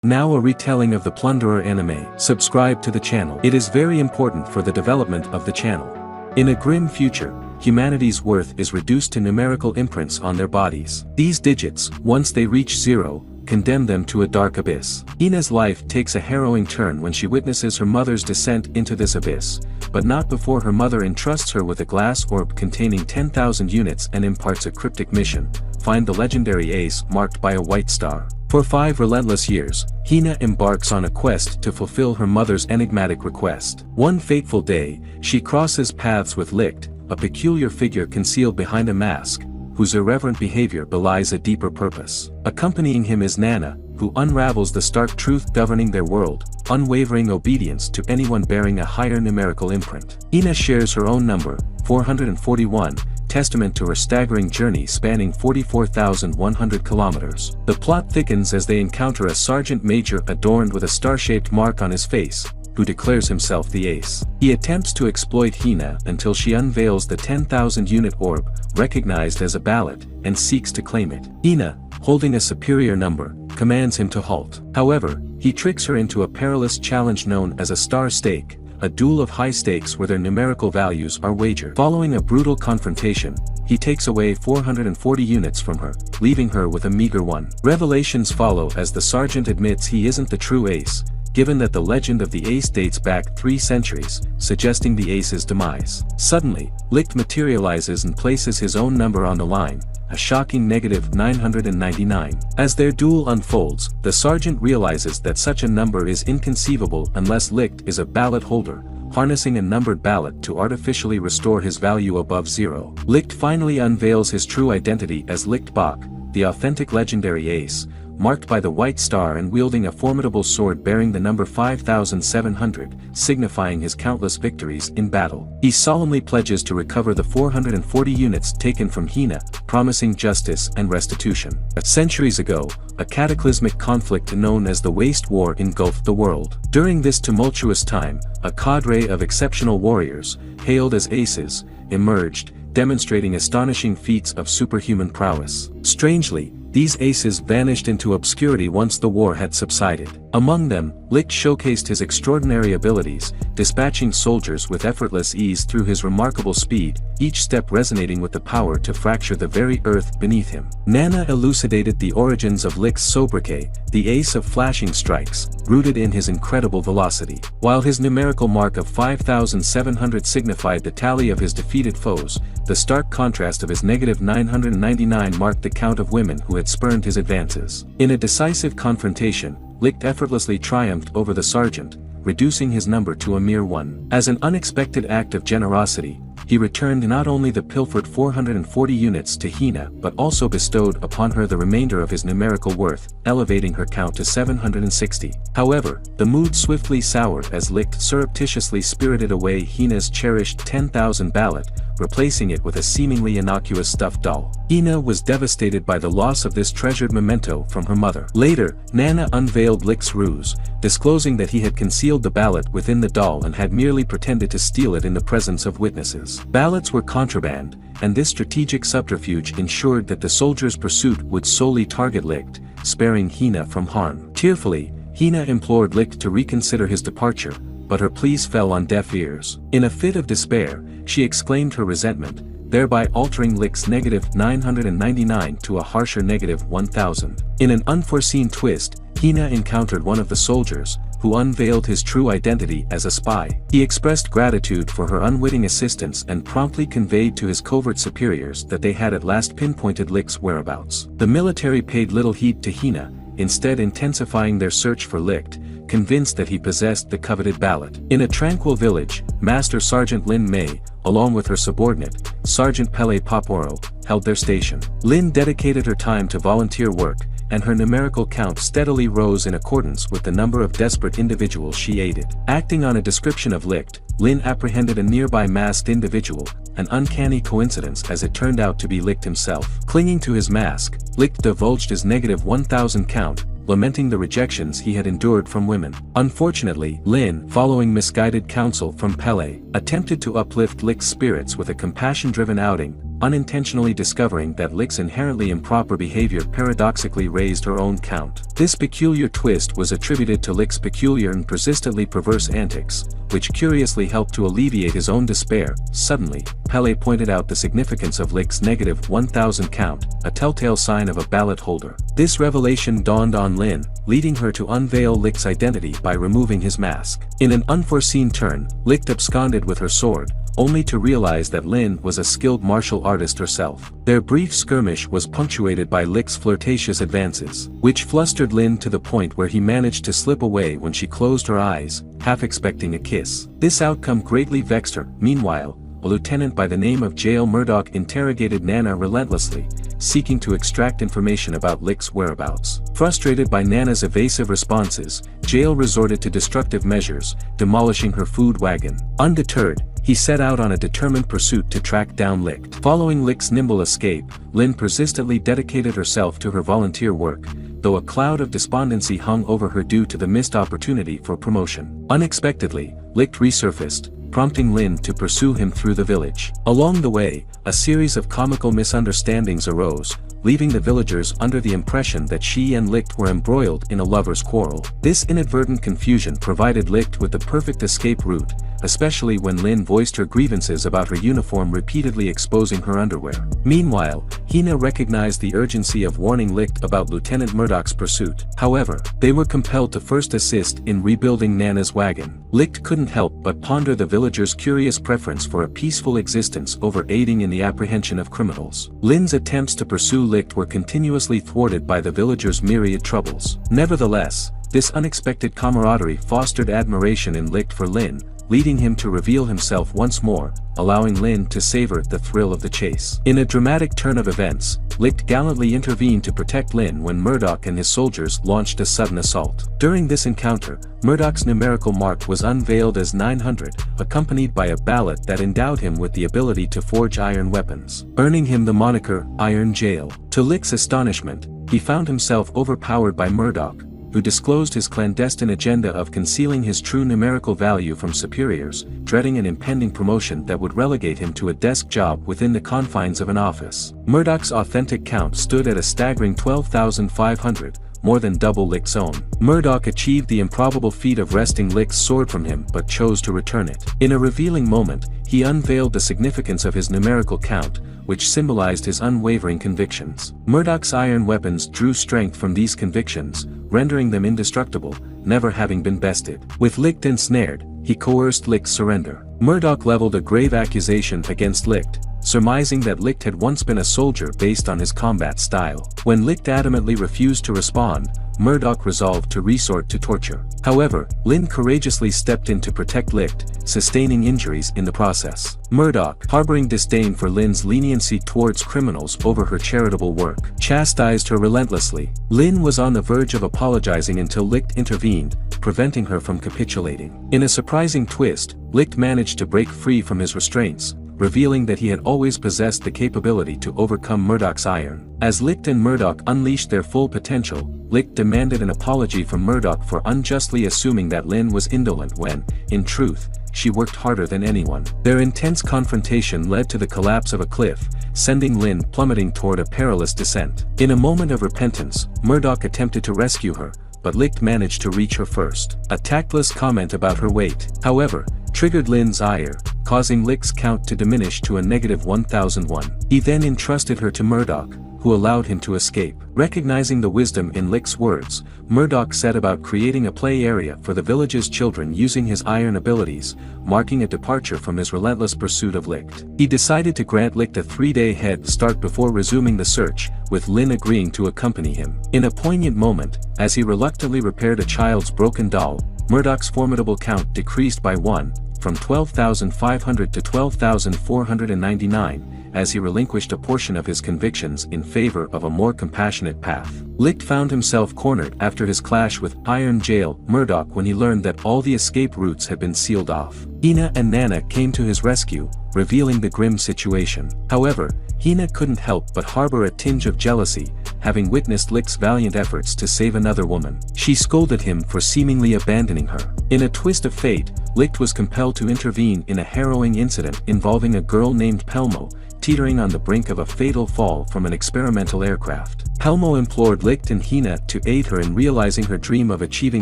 Now a retelling of the Plunderer anime. Subscribe to the channel. It is very important for the development of the channel. In a grim future, humanity's worth is reduced to numerical imprints on their bodies. These digits, once they reach zero, condemn them to a dark abyss. Hina's life takes a harrowing turn when she witnesses her mother's descent into this abyss, but not before her mother entrusts her with a glass orb containing 10,000 units and imparts a cryptic mission: find the legendary ace marked by a white star. For 5 relentless years, Hina embarks on a quest to fulfill her mother's enigmatic request. One fateful day, she crosses paths with Licht, a peculiar figure concealed behind a mask, whose irreverent behavior belies a deeper purpose. Accompanying him is Nana, who unravels the stark truth governing their world: unwavering obedience to anyone bearing a higher numerical imprint. Hina shares her own number, 441, testament to her staggering journey spanning 44,100 kilometers. The plot thickens as they encounter a sergeant major adorned with a star-shaped mark on his face, who declares himself the ace. He attempts to exploit Hina until she unveils the 10,000 unit orb, recognized as a ballot, and seeks to claim it. Hina, holding a superior number, commands him to halt. However, he tricks her into a perilous challenge known as a star stake, a duel of high stakes where their numerical values are wagered. Following a brutal confrontation, he takes away 440 units from her, leaving her with a meager one. Revelations follow as the sergeant admits he isn't the true ace, given that the legend of the ace dates back 3 centuries, suggesting the ace's demise. Suddenly, Licht materializes and places his own number on the line, a shocking -999. As their duel unfolds, the sergeant realizes that such a number is inconceivable unless Licht is a ballot holder, harnessing a numbered ballot to artificially restore his value above zero. Licht finally unveils his true identity as Licht Bach, the authentic legendary ace, marked by the white star and wielding a formidable sword bearing the number 5,700, signifying his countless victories in battle. He solemnly pledges to recover the 440 units taken from Hina, promising justice and restitution. Centuries ago, a cataclysmic conflict known as the Waste War engulfed the world. During this tumultuous time, a cadre of exceptional warriors, hailed as aces, emerged, demonstrating astonishing feats of superhuman prowess. Strangely, these aces vanished into obscurity once the war had subsided. Among them, Licht showcased his extraordinary abilities, dispatching soldiers with effortless ease through his remarkable speed, each step resonating with the power to fracture the very earth beneath him. Nana elucidated the origins of Licht's sobriquet, the ace of flashing strikes, rooted in his incredible velocity. While his numerical mark of 5,700 signified the tally of his defeated foes, the stark contrast of his -999 marked the count of women who had spurned his advances. In a decisive confrontation, Licht effortlessly triumphed over the sergeant, reducing his number to a mere 1. As an unexpected act of generosity, he returned not only the pilfered 440 units to Hina but also bestowed upon her the remainder of his numerical worth, elevating her count to 760. However, the mood swiftly soured as Licht surreptitiously spirited away Hina's cherished 10,000 ballot, replacing it with a seemingly innocuous stuffed doll. Hina was devastated by the loss of this treasured memento from her mother. Later, Nana unveiled Licht's ruse, disclosing that he had concealed the ballot within the doll and had merely pretended to steal it in the presence of witnesses. Ballots were contraband, and this strategic subterfuge ensured that the soldiers' pursuit would solely target Licht, sparing Hina from harm. Tearfully, Hina implored Licht to reconsider his departure, but her pleas fell on deaf ears. In a fit of despair, she exclaimed her resentment, thereby altering Licht's -999 to a harsher -1,000. In an unforeseen twist, Hina encountered one of the soldiers, who unveiled his true identity as a spy. He expressed gratitude for her unwitting assistance and promptly conveyed to his covert superiors that they had at last pinpointed Licht's whereabouts. The military paid little heed to Hina, instead intensifying their search for Licht, convinced that he possessed the coveted ballot. In a tranquil village, Master Sergeant Lin Mei, along with her subordinate, Sergeant Pele Poporo, held their station. Lin dedicated her time to volunteer work, and her numerical count steadily rose in accordance with the number of desperate individuals she aided. Acting on a description of Licht, Lin apprehended a nearby masked individual, an uncanny coincidence as it turned out to be Licht himself. Clinging to his mask, Licht divulged his -1,000 count, lamenting the rejections he had endured from women. Unfortunately, Lin, following misguided counsel from Pele, attempted to uplift Licht's spirits with a compassion-driven outing, unintentionally discovering that Licht's inherently improper behavior paradoxically raised her own count. This peculiar twist was attributed to Licht's peculiar and persistently perverse antics, which curiously helped to alleviate his own despair. Suddenly, Pele pointed out the significance of Licht's negative 1000 count, a telltale sign of a ballot holder. This revelation dawned on Lin, leading her to unveil Licht's identity by removing his mask. In an unforeseen turn, Licht absconded with her sword, only to realize that Lin was a skilled martial artist herself. Their brief skirmish was punctuated by Licht's flirtatious advances, which flustered Lin to the point where he managed to slip away when she closed her eyes, half expecting a kiss. This outcome greatly vexed her. Meanwhile, a lieutenant by the name of Jael Murdoch interrogated Nana relentlessly, seeking to extract information about Licht's whereabouts. Frustrated by Nana's evasive responses, Jael resorted to destructive measures, demolishing her food wagon. Undeterred, he set out on a determined pursuit to track down Licht. Following Licht's nimble escape, Lin persistently dedicated herself to her volunteer work, though a cloud of despondency hung over her due to the missed opportunity for promotion. Unexpectedly, Licht resurfaced, prompting Lin to pursue him through the village. Along the way, a series of comical misunderstandings arose, leaving the villagers under the impression that she and Licht were embroiled in a lover's quarrel. This inadvertent confusion provided Licht with the perfect escape route, especially when Lin voiced her grievances about her uniform repeatedly exposing her underwear. Meanwhile, Hina recognized the urgency of warning Licht about Lieutenant Murdoch's pursuit. However, they were compelled to first assist in rebuilding Nana's wagon. Licht couldn't help but ponder the villagers' curious preference for a peaceful existence over aiding in the apprehension of criminals. Lin's attempts to pursue Licht were continuously thwarted by the villagers' myriad troubles. Nevertheless, this unexpected camaraderie fostered admiration in Licht for Lin, leading him to reveal himself once more, allowing Lin to savor the thrill of the chase. In a dramatic turn of events, Licht gallantly intervened to protect Lin when Murdoch and his soldiers launched a sudden assault. During this encounter, Murdoch's numerical mark was unveiled as 900, accompanied by a ballot that endowed him with the ability to forge iron weapons, earning him the moniker Iron Jael. To Licht's astonishment, he found himself overpowered by Murdoch, who disclosed his clandestine agenda of concealing his true numerical value from superiors, dreading an impending promotion that would relegate him to a desk job within the confines of an office. Murdoch's authentic count stood at a staggering 12,500, more than double Licht's own. Murdoch achieved the improbable feat of wresting Licht's sword from him but chose to return it. In a revealing moment, he unveiled the significance of his numerical count, which symbolized his unwavering convictions. Murdoch's iron weapons drew strength from these convictions, rendering them indestructible, never having been bested. With Licht ensnared, he coerced Licht's surrender. Murdoch leveled a grave accusation against Licht, surmising that Licht had once been a soldier based on his combat style. When Licht adamantly refused to respond, Murdoch resolved to resort to torture. However, Lin courageously stepped in to protect Licht, sustaining injuries in the process. Murdoch, harboring disdain for Lin's leniency towards criminals over her charitable work, chastised her relentlessly. Lin was on the verge of apologizing until Licht intervened, preventing her from capitulating. In a surprising twist, Licht managed to break free from his restraints, revealing that he had always possessed the capability to overcome Murdoch's iron. As Licht and Murdoch unleashed their full potential, Licht demanded an apology from Murdoch for unjustly assuming that Lin was indolent when, in truth, she worked harder than anyone. Their intense confrontation led to the collapse of a cliff, sending Lin plummeting toward a perilous descent. In a moment of repentance, Murdoch attempted to rescue her, but Licht managed to reach her first. A tactless comment about her weight, however, triggered Lin's ire, causing Licht's count to diminish to a negative 1001. He then entrusted her to Murdoch, who allowed him to escape. Recognizing the wisdom in Licht's words, Murdoch set about creating a play area for the village's children using his iron abilities, marking a departure from his relentless pursuit of Licht. He decided to grant Licht a 3-day head start before resuming the search, with Lin agreeing to accompany him. In a poignant moment, as he reluctantly repaired a child's broken doll, Murdoch's formidable count decreased by 1, from 12,500 to 12,499, as he relinquished a portion of his convictions in favor of a more compassionate path. Licht found himself cornered after his clash with Iron Jael Murdoch when he learned that all the escape routes had been sealed off. Hina and Nana came to his rescue, revealing the grim situation. However, Hina couldn't help but harbor a tinge of jealousy, having witnessed Licht's valiant efforts to save another woman. She scolded him for seemingly abandoning her. In a twist of fate, Licht was compelled to intervene in a harrowing incident involving a girl named Pelmo, teetering on the brink of a fatal fall from an experimental aircraft. Pelmo implored Licht and Hina to aid her in realizing her dream of achieving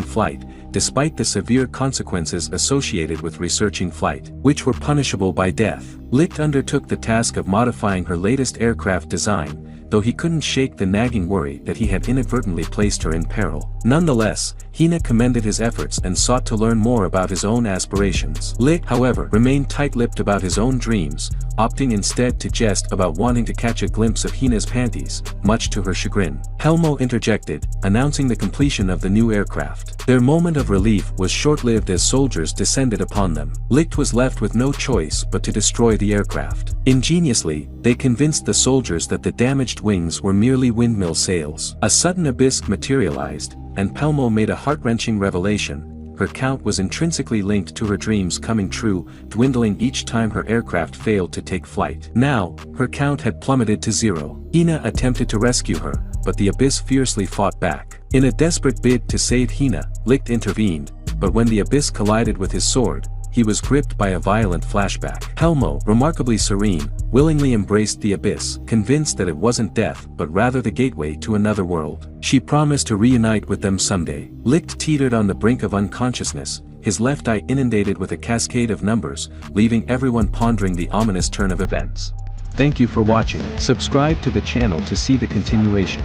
flight, despite the severe consequences associated with researching flight, which were punishable by death. Licht undertook the task of modifying her latest aircraft design, though he couldn't shake the nagging worry that he had inadvertently placed her in peril. Nonetheless, Hina commended his efforts and sought to learn more about his own aspirations. Licht, however, remained tight-lipped about his own dreams, opting instead to jest about wanting to catch a glimpse of Hina's panties, much to her chagrin. Pelmo interjected, announcing the completion of the new aircraft. Their moment of relief was short-lived as soldiers descended upon them. Licht was left with no choice but to destroy the aircraft. Ingeniously, they convinced the soldiers that the damaged wings were merely windmill sails. A sudden abyss materialized, and Pelmo made a heart-wrenching revelation. Her count was intrinsically linked to her dreams coming true, dwindling each time her aircraft failed to take flight. Now, her count had plummeted to 0. Hina attempted to rescue her, but the abyss fiercely fought back. In a desperate bid to save Hina, Licht intervened, but when the abyss collided with his sword, he was gripped by a violent flashback. Pelmo, remarkably serene, willingly embraced the abyss, convinced that it wasn't death but rather the gateway to another world. She promised to reunite with them someday. Licht teetered on the brink of unconsciousness, his left eye inundated with a cascade of numbers, leaving everyone pondering the ominous turn of events. Thank you for watching. Subscribe to the channel to see the continuation.